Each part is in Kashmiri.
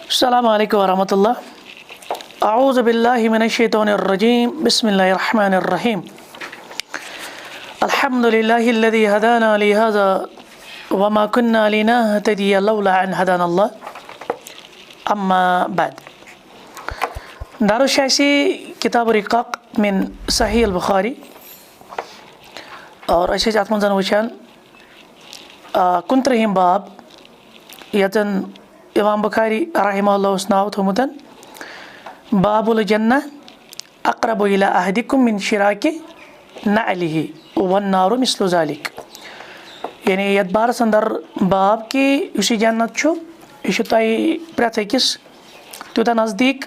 अस्सलामु अलैकुम वरहमतुल्लाह। अऊज़ु बिल्लाहि मिनश्शैतानिर्रजीम। बिस्मिल्लाहिर्रहमानिर्रहीम। अल्हम्दुलिल्लाहिल्लज़ी हदाना लिहाज़ा वमा कुन्ना लिनहतदिया लौला अन हदानल्लाह। अम्मा बाद। दारुश ऐसी किताब रिक़ाक़ मिन सही अल बुखारी और ऐसे जात मंजन वुचान कुंत्रहिम बाब यतन इमाम बुखारी रहमहुल्लाह नाव थोमुतन बाबुल जन्नह अक़रबु इला अहदिकुम मिन शिराकि नअलिही वन्नारु मिस्लु ज़ालिक। यानी यत बारस अंदर बाब की युसी जन्नत छु यह प्रथ अकिस तूत नज़दीक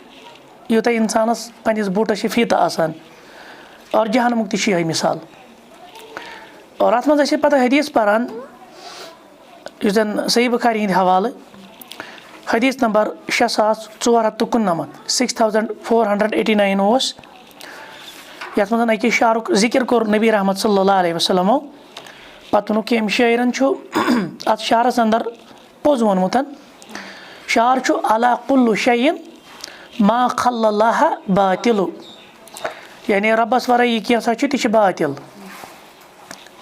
यूत इंसानस पन्निस बूटस फीता आसान और जहन्नमुक तह मिसाल। और अत मज पता हदीस पारान सही बुखारी हिंद हवाले हदीस नंबर 6449 6489 ओस यथ मज अकिस शारुक जिक्र कोर नबी रहमत सल्लल्लाहु अलैहि वसल्लमो पत वोनुक कि शायरन अत शारस अंदर पोज वोनमुत शार छु अला कुल्लु शैइन मा खल्लल्लाह बातिलु। यानी रब्बस वराई कैसा तह बातिल।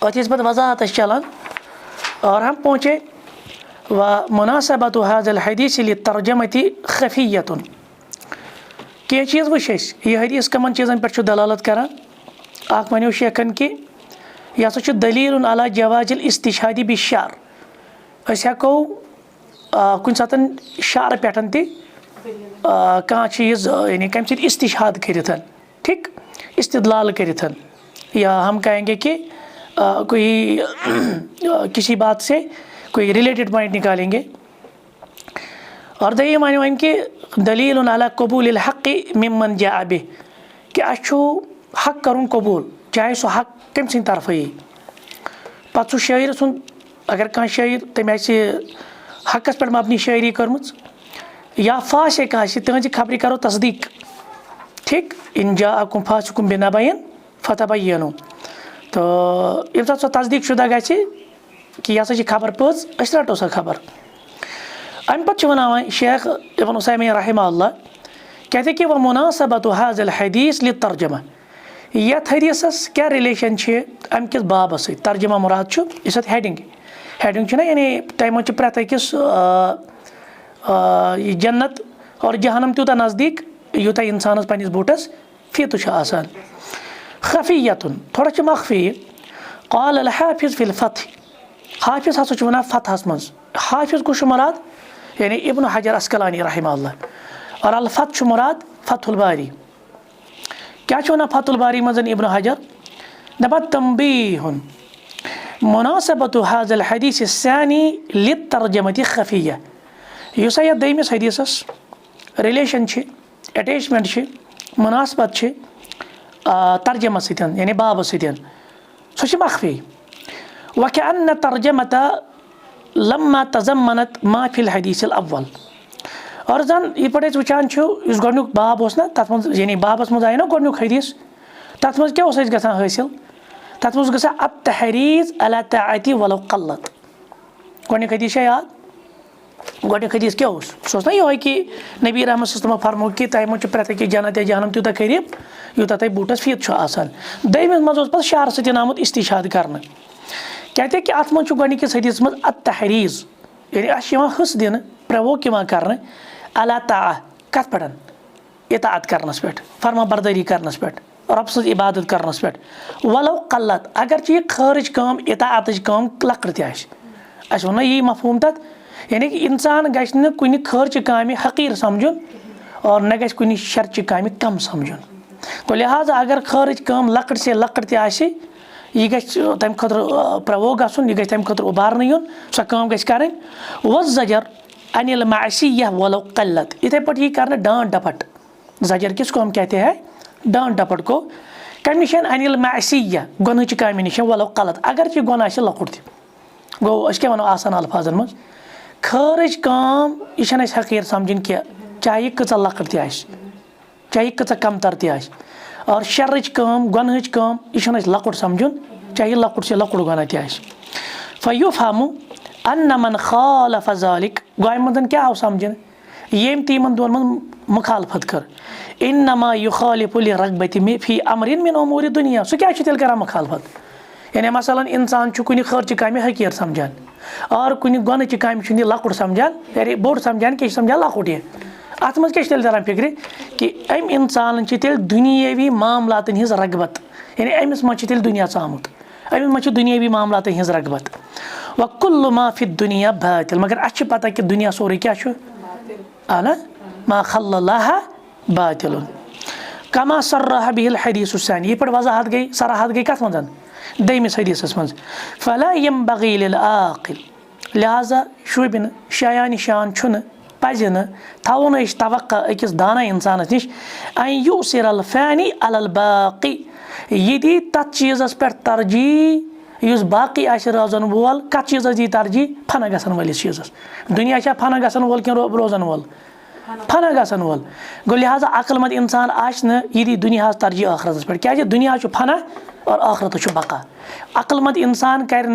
अत पत वजाहत चलान और हम पहुँचे व मुनासबतु हाज़िल हदीस लितर्जमति खफियतुन। कह चीज़ वुच यह हदीस कमन चीज़न पे दलालत करान। आख वनो शेखन कि यह हसा दलील अला जवाजिल इस्तिशहादी बिशार। अस हेको कुन सातन शार पे कह चीज़ यानी कम सत इस्तिशहाद करिथ ठीक इस्तदलाल करिथ या हम कहेंगे कि कोई किसी बात से कोई रिलेटेड पॉइंट निकालेंगे। और दही मानो वन कि दलील अला कबूल हक़ मिम्मन जा बिह कि अच्छु हक करुन कबूल चाहे सो हक कम सिंद तरफ यी पत् शायर सुन अगर कह शायर तम हकस पे मबनी शायरी कर्म या फासिक तहज खबर करो तस्दीक ठीक इन जाअकुम फासिकुम बिनबइन फतबय्यनु। तो यम सो तस्दीक शुदा ग कि यह हसा खबर पज अस रटो सो खबर। अम पे वन शेख इब्न उसैमीन रहमहुल्लाह कहते कि वह मुनासबतु हाज़िल हदीस लितर्जमा। यथ हदीसस क्या रिलेशन अम किस बाबस सत तर्जमा मुराद इस हेडिंग हेडिंग यानी तम प्रथ अकिस जन्नत और जहन्नम तूत नज़दीक यूत इंसानस पन्निस बूटस फीत आसान। खफियतुन थोड़ा मखफी क़ाल अल हाफिज़ फिल फ़त्ह। हाफिज़ हसा वन फ़तहस मज हाफिज़ कुछ मुराद यानी इब्न हजर अस्कलानी रहमहुल्लाह और अल फ़त्ह मुराद फ़तहुल बारी। क्या वन फ़तहुल बारी मजन इब्न हजर दपा तंबीहुन मुनासबतु हाज़िल हदीस अस्सानी लितर्जमति खफिय्या। युस यह दमिस हदीसस रिलेशन अटैचमेंट मुनासबत तर्जमा सतन यानी बाब सतन सो मखफी। वकअन्न तर्जमत लम्मा तज़म्मनत मा फिल हदीस अव्वल। और जन ये पे वुचान इस गोडनुक बाब ना तथ मज यानी बाबस मज आय ना गोडनुक हदीस तथ मज क्या गसान हासिल तथ मज गसा अत्तहरीज़ अला ताअती वलो क़ल्लत। गोडनुक हदीस याद गोडनुक हदीस क्या सो ना यह कि नबी रहमत सल्लल्लाहु अलैहि वसल्लम फरमो कि तम प्रथ अकिस जन्नत जहन्नम तूत करीब यूत तह बूटस फीत आसान। दमिस मज पे शार सतन आमुत इस्तिशाद कर कहते कि अत मज गोडनिकिस हदीस मज अत्तहरीज़ यानी हस दिन प्रवोक कर अला ताअ कत पे इताअत करनस पे फरमा बरदारी करनस पे रब सज इबादत करनस पे वलो क़ल्लत अगर यह खारिज काम इताअत काम लकड़ तस वो यही मफहूम तथ यानी कि इंसान गि कुन खारच काम हकीर समझुन और न गुन शर्च काम कम समझुन। तो लिहाजा अगर खारज काम लकड़ से लकड़ तह यह गम खुद प्रवो गन यह गम खुद उबारन यून सो काम कर वज़्जर अनिल मासिय्या वलो क़ल्लत। इथे पे यह कर डांट डपट ज़जर किसको हम कहते हैं डांट डपट को कम निश अनिल मासिय्या गुनह काम निश वलो क़ल्लत अगर यह गुन लकुट गो क्या वो आसान अल्फाजन मज खारज काम यह हकीर समझन कह चाहे यह कच लकड़ चाहे यह कच कमतर तह और शर्रच काम गुनहच काम यह लकुट समझुन चाहे लकुट से लकुट गुना तह फ़युफ़हमु अन्न मन खालफ़ ज़ालिक। गो अमि मंद क्या आव समझन yem timan don man mukhalafat kar innama yukhalifu li ragbati fi amrin min umuri dunya so kya tel kara mukhalafat yani masalan insan chu kuni kharch kami hakir samjan aur kuni gona chi kami chuni lakur samjan yani bod samjan ke samjan lakut ye atmas ke tel daran fikri ki am insan chi tel dunyavi मामलातन हिज रगबत yani amis ma chi tel dunya samut amis ma chi dunyavi मामलातन हिज रगबत व कुल्लु मा फि दुनिया बातिल मगर अच्छी पता कि दुनिया सोरे क्या छु आना मा खल्लल्लाह बातिल कमा सरह बिल हदीस सानी ये पर वजाहत गई सराहत गई कस मंजन दयमिस हदीस मंज फला यंबगी लिल आकिल लिहाजा शुबिन शयान शान छुन पजन थावन इस तवक्का अकिस दाना इंसान निश अन युसिर अल फानी अल बाकी यदि तत चीजस पर तरजीह युस बाकी रोजन वोल कत चीज दी तरजीह फना गसन वलिस चीजस दुनिया फना गसन वोल कि रोजन वोल फना गसन वोल गो लिहाजा अक्लमंद इंसान आन यदि दुनिया तरजीह आखरत पे क्या दुनिया फना और आखरत बका अक्लमंद इंसान कर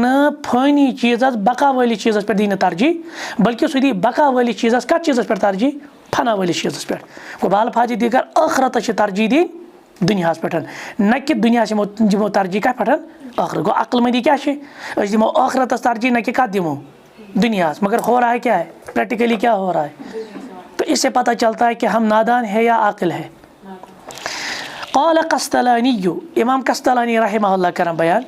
फानी चीजस बका वाली चीजस पे दी तरजीह बल्कि सह दी बका वाली चीजस कत चीजस पे तरजीह फना वाली चीजस पे गो बाल फाजी दीगर आखरत तरजीह दी दुनिया पे न कि दुनिया दिमो तरजीह कत पे आखिर गो अक्लमंदी क्या है दिमो आखिरत तरजीह न कि कत दिमो दुनिया मगर हो रहा है क्या है प्रैक्टिकली क्या हो रहा है तो इससे पता चलता है कि हम नादान है या आकिल है क़ाल क़स्तलानी इमाम क़स्तलानी रहमहुल्लाह करम बयान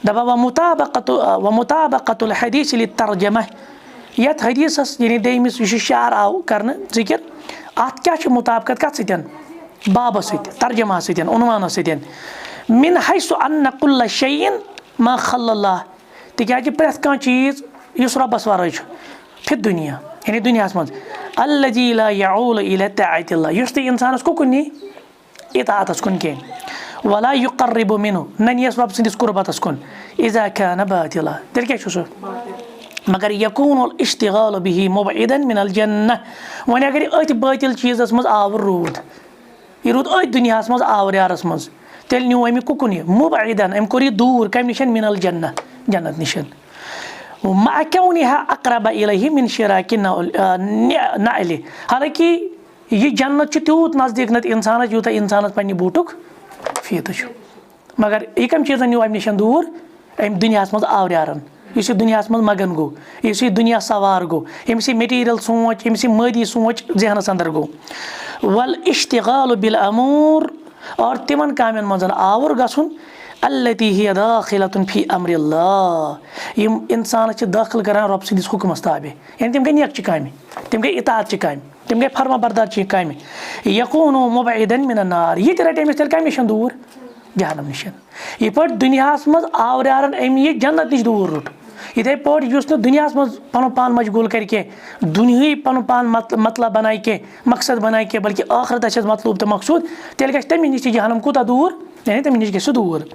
दबा व मुताबक़तुल हदीस लितर्जमा यत हदीसस यानी देमिस यह शार आव करने जिक्र अत क्या मुताबकत कत सतन बाब तर्जमा सतन उन्वान सतन मिन हैसु अन्न कुल्ल शैइन मा खल्लल्लाह तिक्याज प्रेथ कह चीज युस रब्बस वराय फिर दुनिया यानी दुनिया मज अल्लज़ी ला यऊल इला ताअतिल्लाह युस ते इंसानस कुकुनी इताअतस कुन के वला युक़र्रिबु मिन्हु ननियस रब सिंदिस कुर्बतस कुन इज़ा कान बातिला तेल क्या छुसु मगर यकूनुल इश्तिगाल बिही मुबइदन मिनल जन्नह वन अगर अत बातिल चीजस मज आवर रूद यह रूद अत दुनिया मज आवर यारस मज तेल न्यू अमि कुकुन मुबइदन अम कोर दूर कम निशन मिनल जन्नह जन्नत निशन मा कौनिहा अक़रब इलैहि मिन शिराकि नअलि हालांकि यह जन्नत तूत नज़दीक नत इंसान यूत इंसान पन्ने बूटुक फीत मगर यह कम चीज़ न्यू अमि निशन दूर अम दुनिया मज आवरियारन इस दुनिया मज मगन गो इस दुनिया सवार गो अमिस मटीरियल सोच अमिस मादी सोच जहनस अंदर गो वल इश्तिगाल बिल अमूर और तिमन कामन मज आवर गसुन अल्लती हिय दाखिलतुन फी अम्रिल्लाह यम इंसान दाखिल करान रब सिंदिस हुक्मस ताबे यानी तिम गई नेक कामि तिम गई इताअत कामि तिम गई फरमा बरदार कामि यकूनु मुबइदन मिन अन्नार ये रट अमिस तेल कम निशन दूर जहन्नम निशन ये पट दुनिया मज आवरियारन अम ये जन्नत निश दूर रुट इथे पट युस दुनिया मज पन पान मशगूल करके दुनिया पन पान मतलब बनाए के मकसद बनाए के बल्कि आखिरत मतलूब तो मकसूद तेल गि तमिस निश जहन्नम कूता दूर यानी तमिस निश गि दूर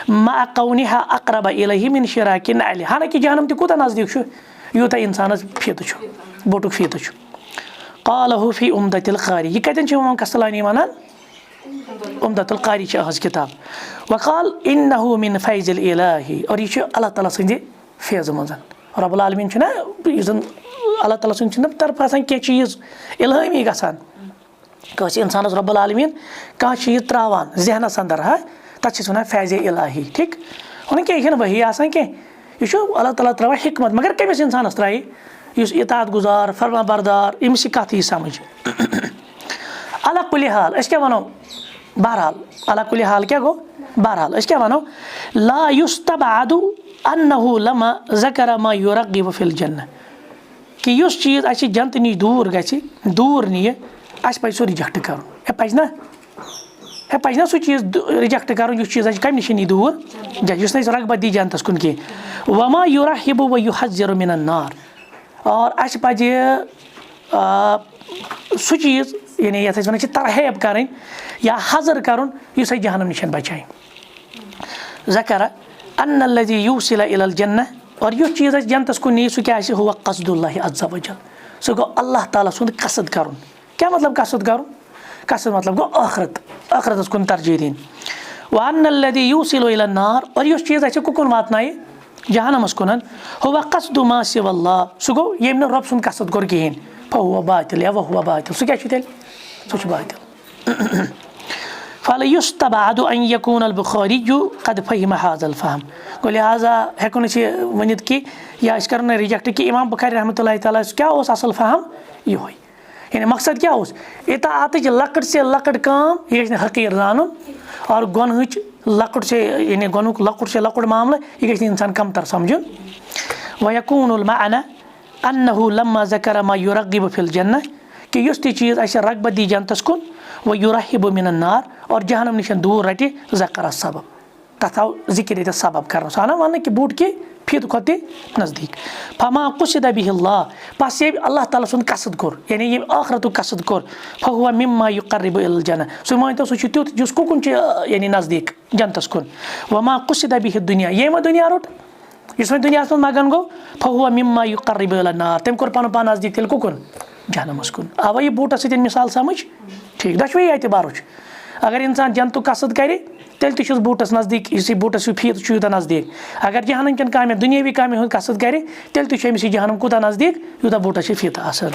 मा कौनिहा अक़रब इलैहि मिन शिराकि नअलि हालांकि जहन्नम त कूता नज़दीक यूत इंसान फीत बोटुक फीत क़ालहु फी उम्दतिल क़ारी यह कतन इमाम क़स्तलानी वनान उम्दतुल क़ारी अहज किताब वक़ाल इन्नहु मिन फैज़िल इलाही और यह अल्लाह ताला सन्दि फैज़ मज रब्बुल आलमीन ना अल्लाह ताला सन्दि तरफ कह चीज़ इल्हामी गसान कस इंसान रब्बुल आलमीन कह चीज़ त्रावान जहनस अंदर हा तथ वन फैज़ इलाही ठीक वन कह वही आसान कह यह अल्लाह ताला त्रावा हिकमत मगर कमिस इंसानस त्राई युस इताअत गुजार फरमा बरदार अमिस कत यी समझ अला कुल्ली हाल क्या वनो बहरहाल अला कुल्ली हाल क्या गो बहरहाल क्या वनो ला युस्तबअदु अन्नहु लमा ज़करा मा युरग़िबु फिल जन्नह कि युस चीज़ अस जन्नत निश दूर गछि दूर निये अस पज सो रिजेक्ट करुन हे पज ना सो चीज़ रिजेक्ट करुन युस चीज़ कम निश नी दूर युस न रग़बत दी जन्नतस कुन की वमा युरहिबु व युहज़्ज़िरु मिनन नार और अस पज सो चीज़ यानी ये वन तरहेब करें या हजर करुन युस जहन्नम निशन बचाए ज़करा अन्नल्लज़ी यूसिलु इलल जन्नह और युस चीज़ जन्नतस कुन नी सो क्या हुवा क़स्दुल्लाहि अज़्ज़ा वजल सो गो अल्लाह ताला सुंद कसद करुन क्या मतलब कसद करुन कसद मतलब गो आखिरतस कुन तरजीह दिन व अन्नल्लज़ी यूसिलु इलन नार और युस चीज़ कुन वातनाए जहन्नमस कुन हुवा क़स्दु मा सिवल्लाह सो गो येम न रब सुंद कसद कोर कहें فهو باطل یا وهو باطل سُہ کیٛاہ چھُ تیٚلہِ سُہ چھُ باطل فَلَيُسْتَبْعَدُ أَنْ يَكُونَ الْبُخَارِيُّ قَدْ فَهِمَ هَذَا الْفَهْمَ گوٚو لہٰذا ہٮ۪کو نہٕ أسۍ یہِ ؤنِتھ کہِ یا أسۍ کَرو نہٕ رِجَکٹ کہِ اِمام بُخاری رحمتہ اللہِ تعالیٰ کیٛاہ اوس اَصٕل فَہَم یِہوے یعنی مقصد کیٛاہ اوس اطاعتٕچ لۄکٕٹ سے لۄکٕٹ کٲم یہِ گژھِ نہٕ حقیٖر زانُن اور گۄنہٕچ لۄکُٹ سے یعنی گۄنہُک لۄکُٹ سے لۄکُٹ معاملہٕ یہِ گژھِ نہٕ اِنسان کَمتر سَمجُن وَيَكُونُ الْمَعْنَى أَنَّهُ لَمَّا ذَكَرَ مَا يُرَغِّبُ فِي الْجَنَّةِ کہِ یُس تہِ چیٖز اَسہِ رغبت دی جنتَس کُن وَيُرَحِّبُ مِنَ النار اور جہنم نِش دوٗر رَٹہِ ذَکَرَ سبب تَتھ آو ذِکر ییٚتٮ۪تھ سبب کَرنہٕ سُہ آو نہ وَننہٕ کہِ بوٚڑ کہِ فیٖتہٕ کھۄتہٕ تہِ نزدیٖک فَما قُصِدَ بِهِ اللّٰہ بس ییٚمۍ اللہ تعالیٰ سُنٛد قصد کوٚر یعنی ییٚمۍ ٲخرتُک قصد کوٚر فَهُوَ مِمَّا يُقَرِّبُ إِلَى الْجَنَّةِ سُہ مٲنۍتو سُہ چھُ تیُتھ یُس کُکُن چھُ یعنی نزدیٖک جنتَس کُن وَما قُصِدَ بِهِ الدُنیا ییٚمۍ وۄنۍ دُنیا روٚٹ یُس وۄنۍ دُنیاہَس منٛز مگن گوٚو فَهُوَ مِمَّا يُقَرِّبُ إِلَى النار تٔمۍ کوٚر پَنُن پان نزدیٖک تیٚلہِ کُکُن جہنمَس کُن آوا یہِ بوٗٹَس سۭتۍ مِثال سَمٕجھ ٹھیٖک دۄشوٕے اعتبارو چھُ اگر اِنسان جنتُک قصد کَرِ تیٚلہِ تہِ چھُس بوٗٹَس نزدیٖک یُس یہِ بوٗٹَس یہِ فیٖتہٕ چھُ یوٗتاہ نزدیٖک اگر جہنم کٮ۪ن کامٮ۪ن دُنیٲوی کامٮ۪ن ہُنٛد قصد کَرِ تیٚلہِ تہِ چھُ أمِس یہِ جہنم کوٗتاہ نزدیٖک یوٗتاہ بوٗٹَس چھِ فیٖتہٕ آسان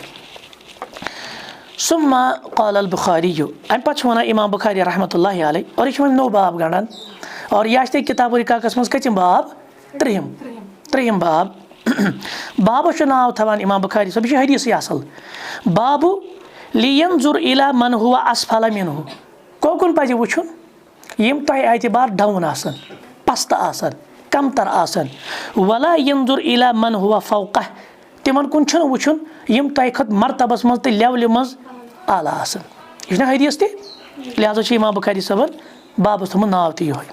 ثُمَّ قال البُخاری اَمہِ پَتہٕ چھُ وَنان اِمام بُخاری رحمتہ اللہِ علیہ اور یہِ چھُ وۄنۍ نوٚو باب گَنڈان اور یہِ آسہِ تۄہہِ کِتابُ رِقاقَس منٛز کٔژِم باب ترٛیٚیِم باب بابَس چھُ ناو تھاوان اِمام بُخاری صٲب یہِ چھُ حدیٖثٕے اَصٕل بابُ لِینظُر إِلیٰ مَنْ هُوَ أَسْفَلَ مِنْهُ کوکُن پَزِ وٕچھُن یِم تۄہہِ اعتبار ڈاوُن آسان پَستہٕ آسان کَمتر آسان وَلا یَنظُر إِلیٰ مَنْ هُوَ فَوْقَہُ تِمن کُن چھُنہٕ وٕچھُن یِم تۄہہِ کھۄتہٕ مرتبس منٛز تہٕ لیولہِ منٛز اعلیٰ آسان یہِ چھُنہ حدیٖث تہِ لہٰذا چھُ اِمام بُخاری صٲبن بابس تھوٚمُت ناو تہِ یِہوے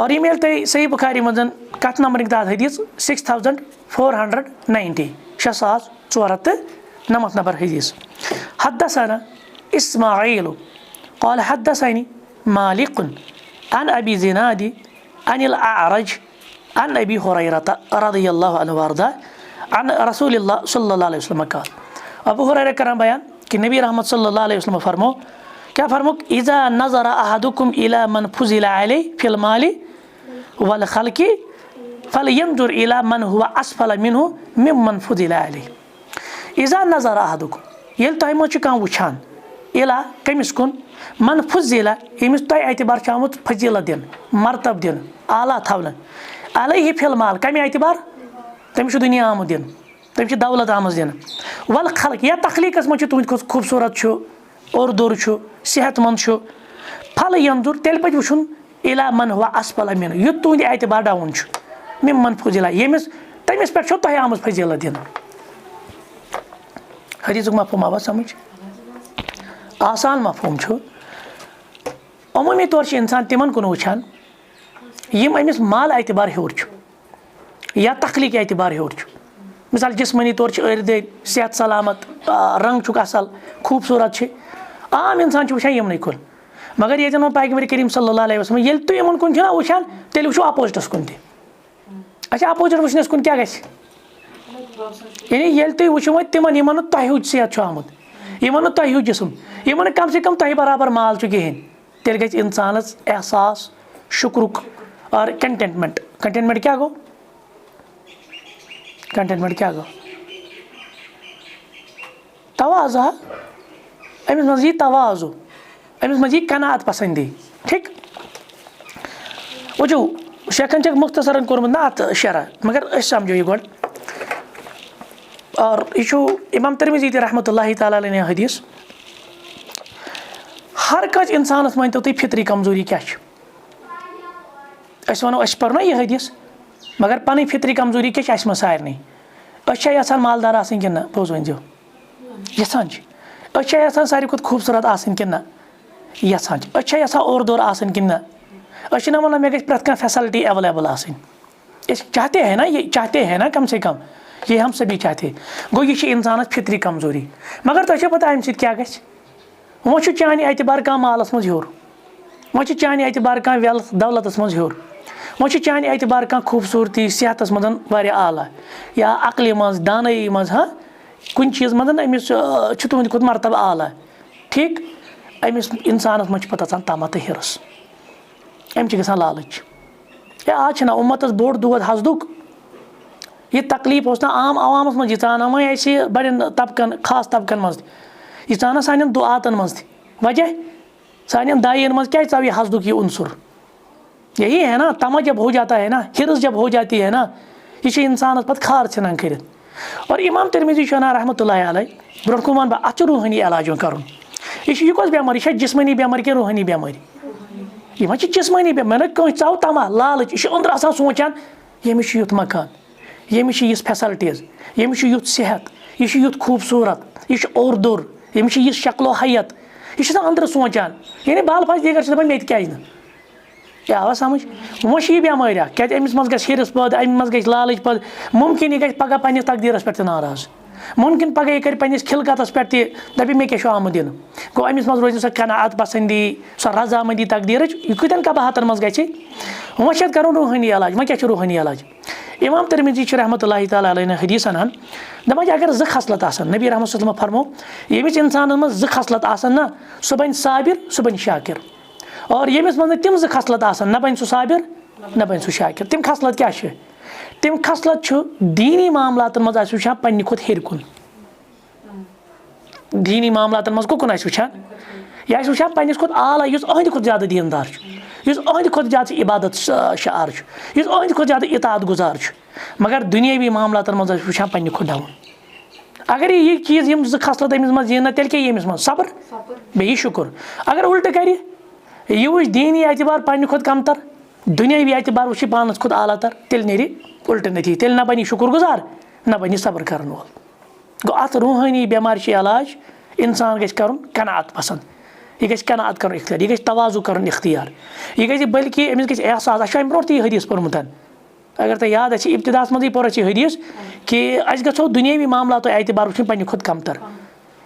اور یِم ییٚلہِ تۄہہِ صحیح بُخاری منٛز کَتھ نمبرٕکۍ تحت حدیٖث 6490 6490 نمبر حدیٖث حدثنا إسماعيل قال حدثني مالك عن أبي زناد عن الأعرج عن أبي هريرة رضي الله عنه وأرضاه عن رسول الله صلى الله عليه وسلم قال ابو هريرة کران بیان کہ نبی رحمت صلی اللہ علیہ وسلم فرمو کیا فرمو اذا نظر احدكم الى من فضل عليه في المال والخلق فلينظر الى من هو اسفل منه ممن فضل عليه اذا نظر احدكم ییٚلہِ تۄہہِ منٛز چھُ کانٛہہ وٕچھان اِلا کٔمِس کُن من فضل ییٚمِس تۄہہِ اعتبار چھُ آمُت فضیٖلت دِنہٕ مرتب دِنہٕ اعلیٰ تھاونہٕ علیہ فی المال کَمہِ اعتبار تٔمِس چھُ دُنیا آمُت دِنہٕ تٔمِس چھِ دولت آمٕژ دِنہٕ وَل خلق یا تخلیٖقس منٛز چھُ تُہنٛدِ کھۄتہٕ خوٗبصوٗرت چھُ اوٚردُر چھُ صحت منٛد چھُ پھلہٕ ینظُر تیٚلہِ پَزِ وٕچھُن اِلا من ہُوَ اسفل منہ یُتھ تُہنٛدِ اعتبار ڈاوُن چھُ ممن فضل ییٚمِس تٔمِس پٮ۪ٹھ چھو تۄہہِ آمٕژ فضیٖلت دِنہٕ حدیٖثُک مفہوٗم آوا سمجھ آسان مفہوٗم چھُ عموٗمی طور چھِ اِنسان تِمن کُن وٕچھان یِم أمِس مال اعتبار ہیوٚر چھُ یا تخلیٖق اعتبار ہیوٚر چھُ مِثال جِسمٲنی طور چھِ أرۍ دٔرۍ صحت سلامت رنٛگ چھُکھ اَصٕل خوٗبصوٗرت چھِ عام اِنسان چھُ وٕچھان یِمنٕے کُن مگر ییٚتٮ۪ن وۄنۍ پیغمبر کریٖم صلی اللہ علیہ وسلم ییٚلہِ تُہۍ یِمن کُن چھِو نہ وٕچھان تیٚلہِ وٕچھو اپوزِٹس کُن تہِ اچھا اپوزِٹ وٕچھنس کُن کیٛاہ گژھِ یعنی ییٚلہِ تُہۍ وٕچھو وۄنۍ تِمن یِمن نہٕ تۄہہِ ہیوٗ صحت چھُ آمُت یِمن نہٕ تۄہہِ ہیوٗ جسم یِمن نہٕ کم سے کم تۄہہِ برابر مال چھُ کِہینۍ تیٚلہِ گژھِ اِنسانس احساس شُکرُک اور کنٹینٹمنٹ کنٹینٹمنٹ کیٛاہ گوٚو کنٹینٹمنٹ کیٛاہ گوٚو تواضع أمِس منٛز یی تواضع أمِس منٛز یی قناعت پسنٛدی ٹھیٖک وٕچھو شیخن چھکھ مختصرن کوٚرمُت نہ اتھ شرح مگر أسۍ سمجھو یہِ گۄڈٕ اور یہِ چھُ امام ترمذی تہِ رحمتہ اللہ تعالیٰ علیہ حدیٖث ہر کٲنٛسہِ اِنسانس مٲنۍتو تُہۍ فطری کمزوری کیٛاہ چھِ أسۍ وَنو أسۍ پرو نہ یہِ حدیٖث مگر پنٕنۍ فطری کمزوری کیٛاہ چھِ اَسہِ منٛز سارنٕے أسۍ چھا یژھان مالدار آسٕنۍ کِنہٕ نہ پوٚز ؤنۍزیو یژھان چھِ أسۍ چھا یژھان ساروی کھۄتہٕ خوٗبصوٗرت آسٕنۍ کِنہٕ نہ یژھان چھِ أسۍ چھا یژھان اوٚردور آسٕنۍ کِنہٕ نہ أسۍ چھِنہ وَنان مےٚ گژھِ پرٛٮ۪تھ کانٛہہ فیسلٹی ایویلیبٕل آسٕنۍ أسۍ چاہتے ہیں نا یہِ چاہتے ہیں نا کم سے کم یہ ہم سبھی چاہتے گوٚو یہِ چھِ اِنسانس فطری کمزوری مگر تۄہہِ چھو پتہ اَمہِ سۭتۍ کیٛاہ گژھِ وۄنۍ چھُ چانہِ اعتبار کانٛہہ مالس منٛز ہیوٚر وۄنۍ چھُ چانہِ اعتبار کانٛہہ ویلتھ دولتس منٛز ہیوٚر وۄنۍ چھُ چانہِ اعتبار کانٛہہ خوٗبصوٗرتی صحتس منٛز واریاہ اعلیٰ یا عقلہِ منٛز دانٲیی منٛز کُنہِ چیٖز منٛز أمِس چھُ تُہنٛدِ کھۄتہٕ مرتبہٕ اعلیٰ ٹھیٖک أمِس اِنسانس منٛز چھُ پتہٕ اژان تما تہٕ ہِرس أمۍ چھِ گژھان لالٕچ ہے آز چھِنہ اُمتس بوٚڑ دود حسدُک यह तकलीफ उस ना आम आवामस मज यह वह बड़न तबकन खास तबकन मज यह सान दुआतन मज वजह सान दायन मज क्या चव यह हसदुक ये उनसुर यही है ना। तमा जब हो जाता है ना, हिरस जब हो जाती है ना, यह इंसान पत खार ठान कर। और इमाम तिरमिज़ी रहमतुल्लाह अलैह ब्रोट कुन वन बह रूहानी इलाज कर यह कस बेमारी यह जिस्मानी बेमारी कि रूहानी बेमारी यह जिस्मानी बेमारी कह चव तमा लालच यह अंदर आसान सोचान यमिस युथ मकान यमिस यिस फैसिलिटीज़ यमिस युथ सेहत यह युथ खूबसूरत यह और दुर यमिस यिस शक्लो हैत यह अंदर सोचान यानी बाल फाज दीगर मे क्या क्या आवा समझ वो यह बेमारी क्या अमिस मज गस हिरस पद अमिस मज गस लालच पद मुमकिन यह पगह पन्निस तकदीरस पे नाराज मुमकिन पगह यह कर पन्निस खिलकतस पे दपि मे क्या आमुत दिन गो अमिस मज रोज सो कनाअत पसंदी सो रजामंदी तकदीर यह कतन कबाहतन मज गि वह कर रूहानी इलाज वह क्या रूहानी इलाज। इमाम तिरमिज़ी रहमतुल्लाह तआला अलैह ने हदीस अनान दपान अगर ज़ खसलत आसन नबी रहमत फरमो यमिस इंसान मज ज़ खसलत आसन ना सह बन साबिर सह बन शाकिर और यमिस मज तम ज़ खसलत आसन न बन सह साबिर न बन सह शाकिर। तम खसलत क्या तम खसलत दीनी मामलातन मज वुचान पन्ने खुद हेर कुन दीनी मामलातन मज कुन वुचान यह वुचान पन्निस खुद आला युस अहद खुद ज्यादा दीनदार युस अहद खुद ज्यादा इबादत शार युस अहद खुद ज्यादा इताअत गुजार मगर दुनियावी मामलातन मज वुचान पन्ने खुद डाउन। अगर यह चीज़ यम ज़ खसलत अमिस मज यीन तेल क्या यमिस मज सब्र बेयि शुक्र। अगर उल्ट कर यह वुच दीनी एतबार पन्ने खुद कमतर दुनियावी एतबार वुच पानस खुद आला तर तेल नेरि उल्ट नतीजे तेल ना बनी शुक्र गुजार ना बनी सब्र करन वोल। गो अत रूहानी बेमारी इलाज इंसान गज कर कनाअत पसंद यह गज कनाअत कर इख्तियार यह गज तवाज़ु कर इख्तियार यह गज बल्कि अमिस गज एहसास अम ब्रोट हदीस पोर्मुत अगर तुम याद इब्तिदास मज पोर हदीस कि अस गो दुनियावी मामलात एतबार वो पे खुद कमतर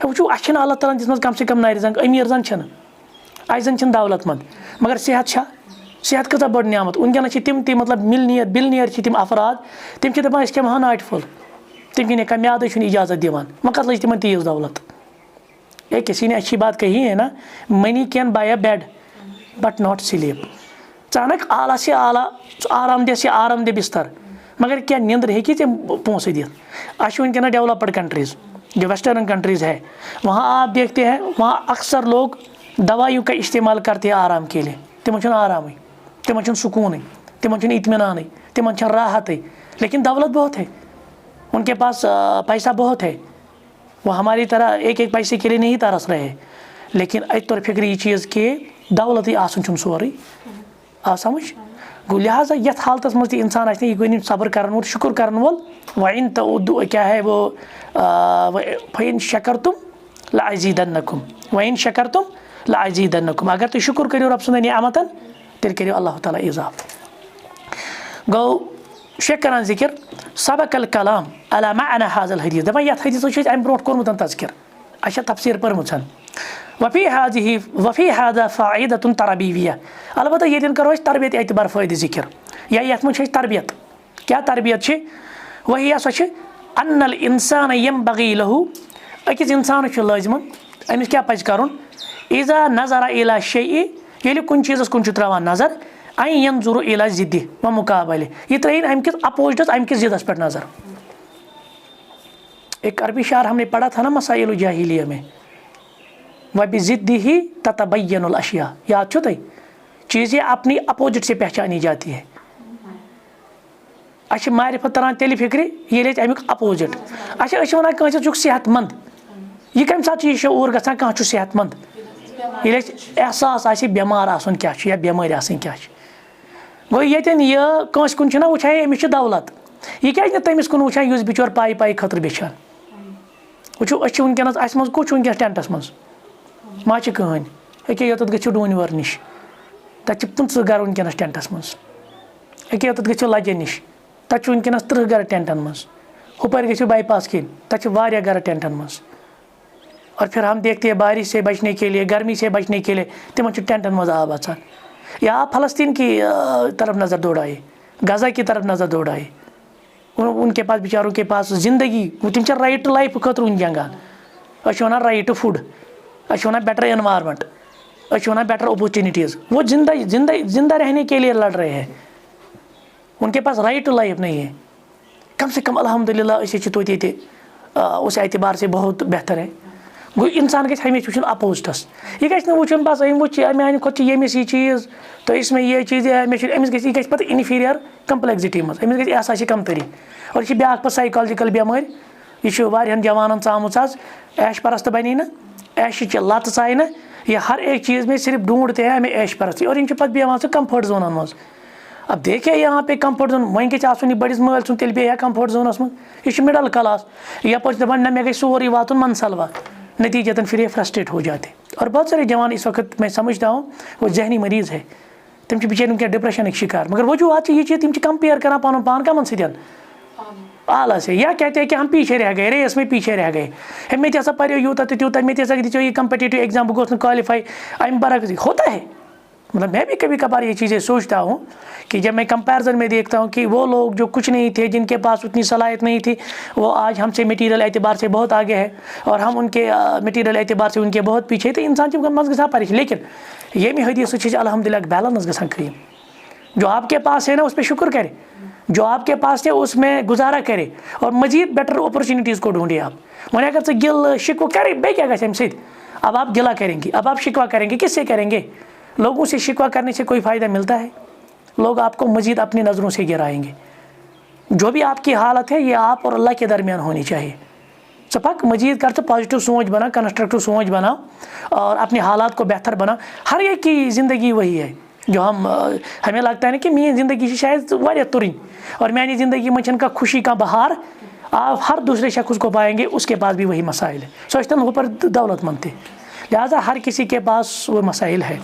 वो अल्लाह ताला दिस कम से कम नारि जंग अमीर जन अन दौलतमंद मगर सेहत कत बड़ नियामत वनकस तम ती मतलब मिलनियर बिलनियर तम अफराद तम दपान कम नाट फुल तम कन का म्याद इजाज़त दिवान वह कत लज तम तीज दौलत। एक किसी ने अच्छी बात कही है ना, money can buy a bed but not sleep. चानक आला से आला आरामदह बिस्तर मगर क्या नींदर हे चे पोस दिख। वनकन डेवलप्ड कंट्रीज़ जो वेस्टर्न कंट्रीज़ है वहाँ आप देखते हैं वहाँ अक्सर लोग दवाइयों का इस्तेमाल करते हैं आराम के लिए। तिमन आराम तिमन सुकून तिमन इत्मीनान तिमन राहत लेकिन दौलत बहुत है उनके पास पैसा बहुत है। वो हमारी तरह एक एक पैसे के लिए नहीं तरस रहे हैं लेकिन तौर फिक्र ये चीज़ कि दौलत ही आसन सोरे आ समझ गो लिहाजा ये हालत मज इंसान यह गो सब्र कर वोल शुक्र कर वोल वन तो क्या है वो फ़इन शकर तुम लअज़ीदन्नकुम वन शकर तुम लअज़ीदन्नकुम। अगर तुम शुक्र करो रब सुंद नियामतन तेल करो अल्लाह ताला इज़ाफ़। गो शेख करान जिक्र सबकल कलाम अला मअना हाज़ल हदीस दपान यथ हदीस अम ब्रोट कोर्मुत तज़किर अच्छा तफसीर पर्मुत वफ़ी हाज़ा फ़ाइदतुन तरबीविया अलबत्ता ये करो तरबियत एतबार फ़ायदे जिक्र या यथ मज तरबियत क्या तरबियत वही सो अन्नल इंसान यंबगी लहू अकिस इंसान लाजमन अमिस क्या पज करुन इज़ा नज़रा इला शैइ ये कुन चीज़ कुन त्रावान नज़र आई यंजुरु इला ज़िद्दि व मुकाबले यह त्राइन अमकिस अपोजिटस अमकिस ज़िद्दस पे नज़र। एक अरबी शार हमने पढ़ा था ना मसाइल जाहिलिया में वह भी ज़िद्दी ही ततबय्यनुल अशिया याद छो तय चीज़ें अपनी अपोजिट से पहचानी जाती है। अच्छा मारिफत तरान तेल फिक्र ये अमुक अपोजिट अच्छा वन कह सेहतमंद यह कम सात यह शऊर गसान कह सेहतमंद ये एहसास आ बेमार आसन क्या या बेमारी आसन क्या गो यन यह कंस कुन वुचान अमिस दौलत यह क्या तमिस कुन वुचान युस बिचोर पाई पाई खतर बेचान वो वनकस अस मज कुछ वनकस टेंटस मज मा कहन अके योत गो डूनवर नश तक 50 गर वनकस टेंटस मज अके योत गो लजन नश तक वनकस 30 गर टेंटन मज हुपर गो बाईपास किन तक गर टेंटन मज। और फिर हम देखते हैं बारिश से बचने के लिए गर्मी से बचने के लिए तिमन टेंटन मज आब आसान या फ़लस्तीन की तरफ नज़र दौड़ाए गज़ा की तरफ नज़र दौड़ाए उनके पास बेचारों के पास ज़िंदगी तम राइट टू लाइफ खतर वन जंगान वन राइट टू फूड वन बेटर एनवायरनमेंट वन बेटर अपॉर्चुनिटीज़ वो जिंदा रहने के लिए लड़ रहे हैं उनके पास राइट टू लाइफ नहीं है कम से कम अल्हम्दुलिल्लाह तो उस एतबार से बहुत बेहतर है। गो इंसान गई हमेशा वो अपोजिटस, यह गो बस अम मान खुद यमिस यह चीज़ तो इसमें यह चीज़ अमिस गई पता इनफीरियर कम्प्लेक्सिटी मज अमिस गई एहसास कमतरी। और यह ब्या साइकोलॉजिकल बेमार, यह वारियान जवानन चामुच ऐश परस्त बनी ना, ऐश लत आए ना, यह हर एक चीज़ में सिर्फ ढूंढते हैं हमें ऐश परस्ती और इन पे बेवान से कम्फर्ट जोन मज। अब देखे यहाँ पे कम्फर्ट जोन वह गई बड़िस मल सुन तेल बे कम्फर्ट जोनस मज, यह मिडल क्लास यप दपान ना मे गई सोरी वातुन मनसलवा, नतीजतन फिर ये फ्रस्ट्रेट हो जाते। और बहुत सारे जवान इस वक्त मैं समझता हूँ वो जहनी मरीज़ है, तम बेचारे क्या डिप्रेशन शिकार, मगर वजूहत ये चीज़ तम कंपेयर कर पान पान कमन सदन आला से, या कहते हैं कि हम पीछे रह गए, रेस में पीछे रह गए, मे ते पो यूत तो त्यूत मे दिचो ये कम्पिटिटिव एग्जाम बह गोस क्वालिफाई अम बरक होता है। मतलब मैं भी कभी कभार ये चीज़ें सोचता हूँ कि जब मैं कंपैरिजन में देखता हूँ कि वो लोग जो कुछ नहीं थे, जिनके पास उतनी सलाहियत नहीं थी, वो आज हमसे मटीरियल एतबार से बहुत आगे है और हम उनके मटीरियल एतबार से उनके बहुत पीछे थे। इंसान जब मज गसा परेशान, लेकिन ये भी हदीस अल्हम्दुलिल्लाह बैलेंस गसा करीम, जो आपके पास है ना उस पर शुक्र करे, जो आपके पास है उसमें गुजारा करे और मजीद बेटर अपॉर्चुनिटीज़ को ढूंढिए आप। वह अगर से गिल शिकवा करे बे क्या गम सद, अब आप गिला करेंगे, अब आप शिकवा करेंगे, किससे करेंगे? लोगों से शिकवा करने से कोई फ़ायदा मिलता है? लोग आपको मजीद अपनी नज़रों से गिराएंगे। जो भी आपकी हालत है ये आप और अल्लाह के दरमियान होनी चाहिए। सपक मजीद कर तो पॉजिटिव सोच बना, कंस्ट्रक्टिव सोच बना और अपने हालात को बेहतर बना। हर एक की ज़िंदगी वही है जो हमें लगता है ना कि मेरी ज़िंदगी शायद वारिया तुरिन और मैंने ज़िंदगी में का खुशी का बहार, आप हर दूसरे शख्स को पाएंगे उसके पास भी वही मसाइल है। सोचते हैं ऊपर दौलतमंद थे, लिहाजा हर किसी के पास वो मसाइल है।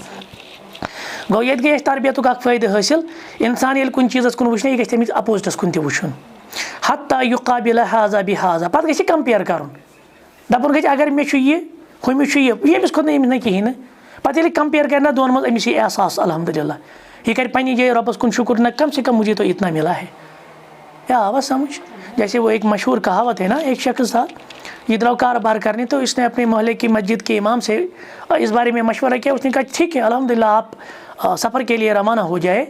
गो ये गई तरबियत फ़ायदे हासिल, इंसान ये कुछ चीज़ कुन वुचन, यह गमिस अपोजिटस कुन तुन हत्ता युकाबिल हाजा बि हाजा, पत गि कंपेयर कर दपन गि अगर मे ये हुमिस यमिस खुद ना कहें, पत ये कंपेयर कर दोन मज अमिस एहसास अल्हम्दुलिल्लाह, यह कर पन्नी जाए रब्बस कुन शुक्र न कम से कम मुझे तो इतना मिला है। या आवाज़ समझ, जैसे वो एक मशहूर कहावत है ना, एक शख्स था ये द्रव कारोबार करने, तो इसने अपने मोहल्ले की मस्जिद के इमाम से इस बारे में मशवरा किया। उसने कहा ठीक है अल्हम्दुलिल्लाह आप सफ़र के लिए रवाना हो जाए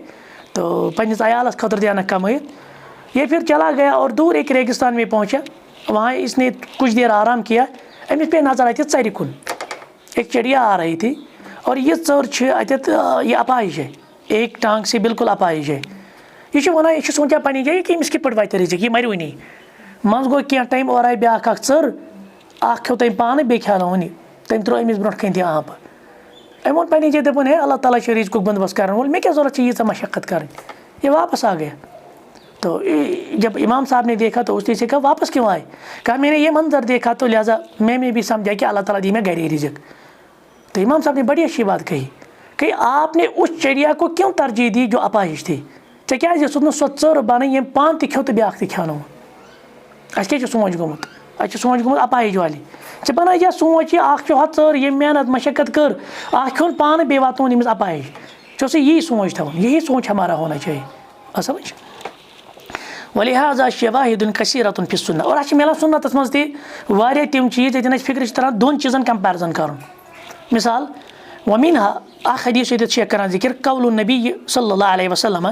तो पन्निस अयालस खतर दिया कमाइत। ये फिर चला गया और दूर एक रेगिस्तान में पहुंचा, वहाँ इसने कुछ देर आराम किया। अमिस पे नजर आती चर कुन एक चिड़िया आ रही थी और ये चर अत ये अपाहिज है, एक टांग से बिल्कुल अपाहिज है। यह वन यह सोचा पन्नी जाए कि अमिस कित वत रिजिक, यह मर वनी मज गो क्या टाइम और आए ब्या चर खो तम पान बे खेल तम त्रो अमिस ब्रो कन आप अम वो पन्नी जाए दपन है अल्लाह ताला रिजिक बंदोबस्त कर मे क्या जरूरत यीज़ मशक्क़त कर। ये वापस आ गया। तो जब इमाम साहब ने देखा तो उसने से कहा वापस क्यों आए? कहा मैंने ये मंजर देखा तो लिहाजा मैं भी समझा कि अल्लाह ताला दी मैं गैर रिजिक। तो इमाम साहब ने बड़ी अच्छी बात कही कि आपने उस चिड़िया को क्यों तरजीह दी जो अपाहिज थी। क्या सो चर बन ये पान तो तो ब्या खेनो क्या सोच गोमुत, सोच गोमुत अपाहिज वाली चे बना यह सोच चर ये मेहनत मशक्क़त कर खोन पान बे वातन यमिस अपाहिज से यही सोच था, यही सोच हमारा होना चाहिए। समझ वलिहाजा शवाहिदुन कसीरतुन फी सुन्नह, और अच्छे मिला सुन्नत मज तम चीज़ ये फिक्र तरह दोन चीज़न कंपैरिजन कर। मिसाल वमिनहा हदीस शेख कर जिक्र कौल नबी सल्लल्लाहु अलैहि वसल्लम,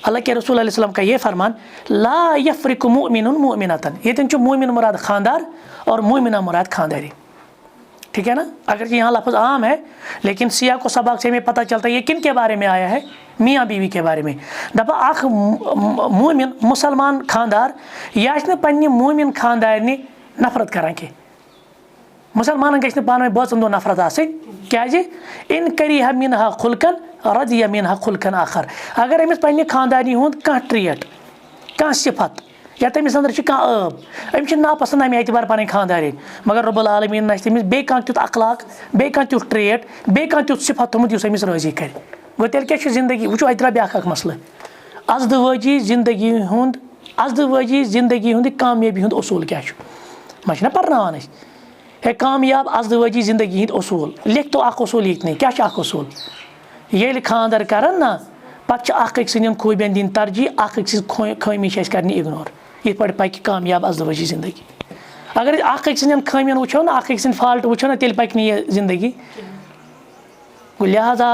अल्लाह के रसूल अलैहि वसल्लम का ये फरमान ला यफ़रिकु मुमिनुन मुमिनतन, ये मोमिन मुराद खानदार और मुमिना मुराद खानदारी। ठीक है ना, अगर यहाँ लफ्ज़ आम है लेकिन सिया को सबक से हमें पता चलता है ये किन के बारे में आया है, मियाँ बीवी के बारे में। दपा मोमिन मुसलमान खानदार यह पन्ने मोमिन खानदार ने नफरत करान कि मुसलमान गि पान बचन दो नफरत क्या इन करिहा मिनहा खुलकन रदिया मिनहा खुलकन आखर। अगर अमिस पन्ने खानदानी हुंद कह ट्रेट कह सिफत या तमिस अंदर अब अमिस नापसंद अमे एतबार पन खानदारी, मगर रब्बुल आलमीन तमिस बे तुत अखलाक बे तुत ट्रेट बे तुत सिफत थोमुत युस अमिस राजी कर। गो तेल क्या जिंदगी वो अत ब्या मसल अजदवाजी जिंदगी हुंद कामयाबी हुंद उसूल क्या मे पर्नान है कामयाब अजदवाजी जिंदगी हिंद उसूल लिख तो उसूल ये क्या उसूल ये खानदर कर ना पे सन खूबियन दिन तरजीह अक खमी कर इग्नोर, ये पक कामयाब अजदवाजी जिंदगी। अगर सन खमियन वो ना सन फॉल्ट वो ना तेल पक ये जिंदगी। लिहाजा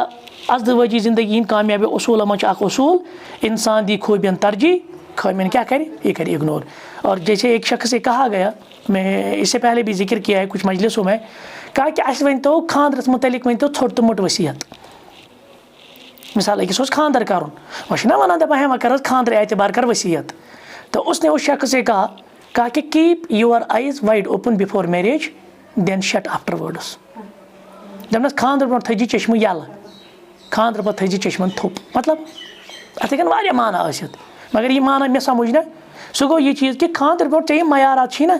अजदवाजी जिंदगी हिंद कामयाबी उसूल मज उसूल इंसान दी खूबियन तरजीह खामियां क्या करे, ये करे इग्नोर। और जैसे एक शख्स से कहा गया, मैं इससे पहले भी जिक्र किया है कुछ मजलिसों में, कहा कि अस वन तो खानदरस मुतलिक वन तो छोट तो मोट वसीयत। मिसाल अकिस खानदर कर वह वन दपान है वह कर खानदर एतबार कर वसीयत। तो उसने उस शख्स से कहा कि keep your eyes wide open before marriage then shut afterwards. दपनस खानदर पे थी चश्म यल, खानदर पे थी चश्मन थोप। मतलब अत हन माना आसित, मगर ये माना मे समझ ना सह गो ये चीज़ कि खानदर पे चे मयारात ना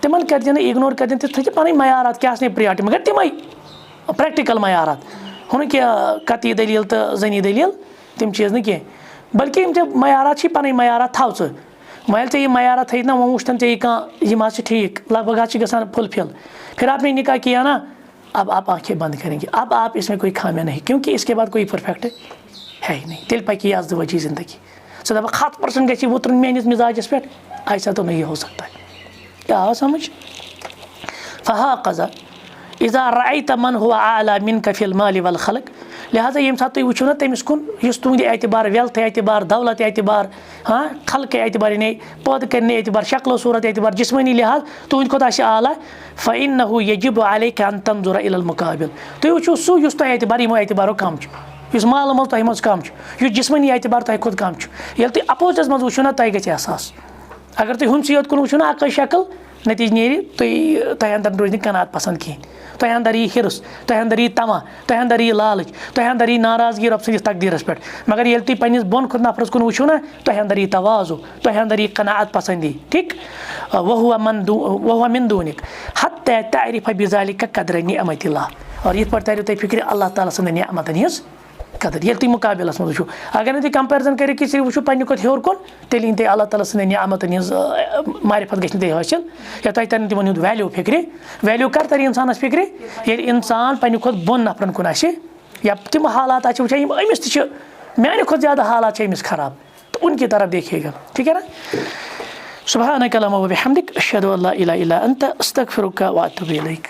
तिमन कर इग्नोर कर थी पन मयारात क्या प्रियारिटी, मगर तमें प्रैक्टिकल मयारात हूँ कि कती दलील तो जनी दलील तम चीज़ न कह, बल्कि यम मयारात पन मयारात थव च वह चे मयारात थी ना वो वुचन चे यह ठीक लगभग ग फुलफिल, फिर आपने निकाह किया ना, अब आप आंखें बंद करेंगे, अब आप इसमें कोई खामियां नहीं, क्योंकि इसके बाद कोई परफेक्ट है ही नहीं। तिल पकी आज वजी ज़िंदगी सो दप 100% गई वो मेनिस मिजाजस पे, ऐसा तो नहीं हो सकता है। क्या समझ? फ़हा क़ज़ा इज़ा रअयत मन हुआ आला मिनका फ़िल मालि वल खल्क़, लिहाजा ये सात वो ना तमिस कुन तुंद एतबार वेल्थ एतबार दौलत एतबार हाँ खल्क एतबार यानी पौध करने एतबार शक्ल सूरत एतबार जिस्मनी लिहाज तुंद खुद आला फ़इन्नहु यजिबु अलैका अन तंजुरा इलल मुक़ाबिल। तुम वो सू तुम एतबार यमो एतबारो कम माल मज तुम मज कम जिस्मनी एतबार तुम खुद कम ये तुम अपोजस मज वो ना तुम गई एहसास। अगर तुम हमसी योत कुन वो ना अक शक्ल नतीज नीर तुम अंदर रोज कनात पसंद कहें, तुम अंदर यी हिरस, तुम अंदर यी तमा, तुम अंदर यी लालच, तुम अंदर यी नाराजगी रब सदिस तकदीरस पे, मगर ये तुम पन्निस बोन खुद नफरस कुन वो ना तुम अंदर यी तवाज़ु, तुम अंदर यी कनात पसंदी। ठीक वहुआ मिन दूनिक हत्ता तारिफ़ बिज़ालिका क़द्र निअमतिल्लाह। और ये पर तारिफ़ तुम फिक्र अल्लाह ताला सद निअमतन हिंस कदर ये तुम मुकाबिलस मज वो। अगर न तुम कंपेरिजन कर वो पे खुद हेर कुन तेल तुम अल्लाह ताला सद निअमतन हिंस मारिफत गई तुम हासिल, या तुम तर तिमन हुंद वैल्यू फिक्र। वैल्यू कर तर इंसानस फिक्र ये इंसान पे खुद बोन नफरन कुन या तिम हालात वुचान अमिस माने खुद ज़्यादा हालात अमिस खराब, तो उनकी तरफ देखिएगा। ठीक है ना? सुब्हानक अल्लाहुम्मा व बिहम्दिक अशहदु अल्ला इलाहा इल्ला अंत अस्तगफिरुका व अतूबु इलैक।